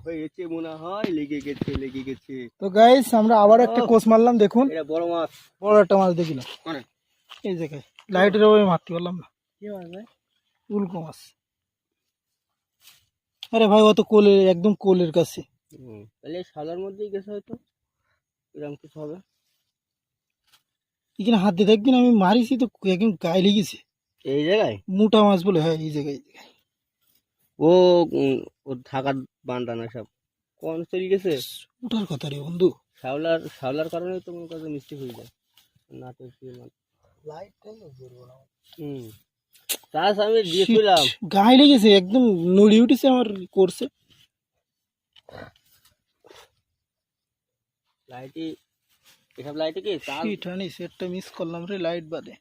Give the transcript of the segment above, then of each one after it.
হয়েছে মনে হয়, লেগে গেছে। তো গাইস আমরা আবার একটা কোষ মারলাম, দেখুন এটা বড় মাছ, বড় একটা মাছ দেখিলাম এই জায়গায়, লাইটের ওপরে মারতে পারলাম না। কি মাছ ভাই? উল্কো মাছ। আরে ভাই অত কোলে, একদম কোলের কাছে। তাহলে শালার মধ্যেই গেছে হয়তো, এরকম কিছু হবে। এখানে হাত দিয়ে দেখবেন, আমি মারিছি তো একদম গায়ে লেগেছে। এই জায়গায় মোটা মাছ বলে, হ্যাঁ এই জায়গায়। ও ও ঢাকার বান্ডা না সব কোন চলে গেছে। ওটার কথা রে বন্ধু, শাওলার কারণে তো মনে কাছে মিস্টেক হয়ে যায় না তো চাষ আমি দিয়েছিলাম। গায়ে লেগেছে, একদম নড়ি উঠেছে আমার করছে। লাইটে এসব লাইটে কি টানি সেটটা মিস করলাম রে, লাইট বাদে।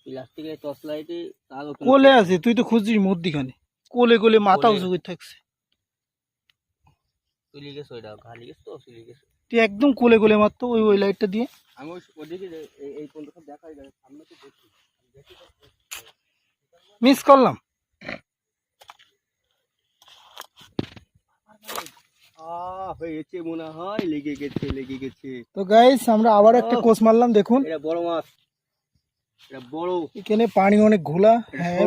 প্লাস্টিকের টর্চ লাইটে কোলে আছে, তুই তো খুঁজছিস মধ্যিখানে, কোলে কোলে মাথা উঁচু করে থাকছে। চলে গেছে, ওইটা খালি গেছে তো চলে গেছে। তুই একদম কোলে কোলে মারতো ওই লাইটটা দিয়ে। আমি ওদিকে এই পর্যন্ত সব দেখা যায়, সামনে তো দেখি মিস করলাম। হয়েছে মনে হয়, লেগে গেছে। তো গাইস আমরা আবার একটা কোষ মারলাম, দেখুন এটা বড় মাছ, এটা বড়। এখানে পানি অনেক ঘোলা। হ্যাঁ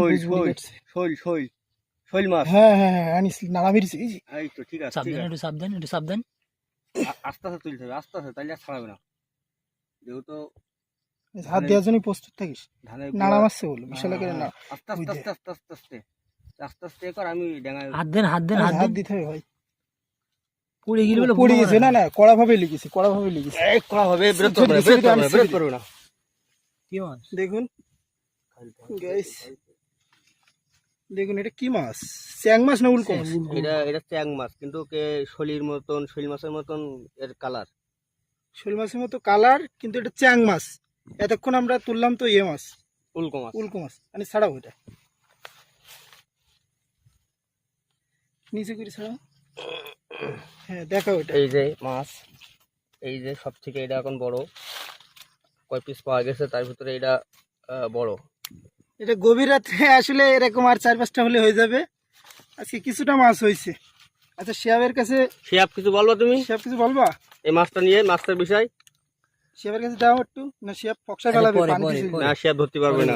শৈল মাছ। হ্যাঁ হ্যাঁ হ্যাঁ আনিস নাড়া মেরেছি। এই তো ঠিক আছে, সাবধান একটু সাবধান। আস্তে আস্তে তুলতে হবে, আস্তে আস্তে, তাইলে আর ছাড়াবে না। যেহেতু হাত দেওয়ার জন্য প্রস্তুত থাকিস। ধানের নাড়া মারছে বলো, বিশাল করে না। আস্তে আস্তে আস্তে আস্তে আস্তে আস্তে আস্তে আস্তে কর। আমি ডাঙায় হাত দিতে হবে ভাই। পড়ে গেছে, না না কড়া ভাবে লিখেছি, কড়া ভাবে বিরত করবে না। কি মাছ দেখুন গাইস, দেখুন এটা কি মাছ, চ্যাং মাছ না উল্কো মাছ? এটা চ্যাং মাছ, কিন্তু শৈল মাছের মতন এর কালার। শৈল মাছের মতো কালার, কিন্তু এটা চ্যাং মাছ। এতক্ষণ আমরা তুললাম তো ইয়ে মাছ, উল্কো মাছ। মানে ছাড়াও এটা নিচে করে ছাড়াও। হ্যাঁ দেখাও এটা। এই যে মাছ, এই যে সব থেকে এটা এখন বড়। কয় পিস পাওয়া গেছে তার ভিতরে এটা বড়। এটা গভীর রাত্রে আসলে এরকম আর 4-5টা হলে হয়ে যাবে। আজকে কিছুটা মাছ হয়েছে। আচ্ছা শিয়াবের কাছে, শিয়াব কিছু বলবা? তুমি শিয়াব কিছু বলবা এই মাছটা নিয়ে, মাছটার বিষয়? শিয়াবের কাছে দাও একটু, না শিয়াব ফকসা ফেলাবে পানি। না, শিয়াব ধরতে পারবে না।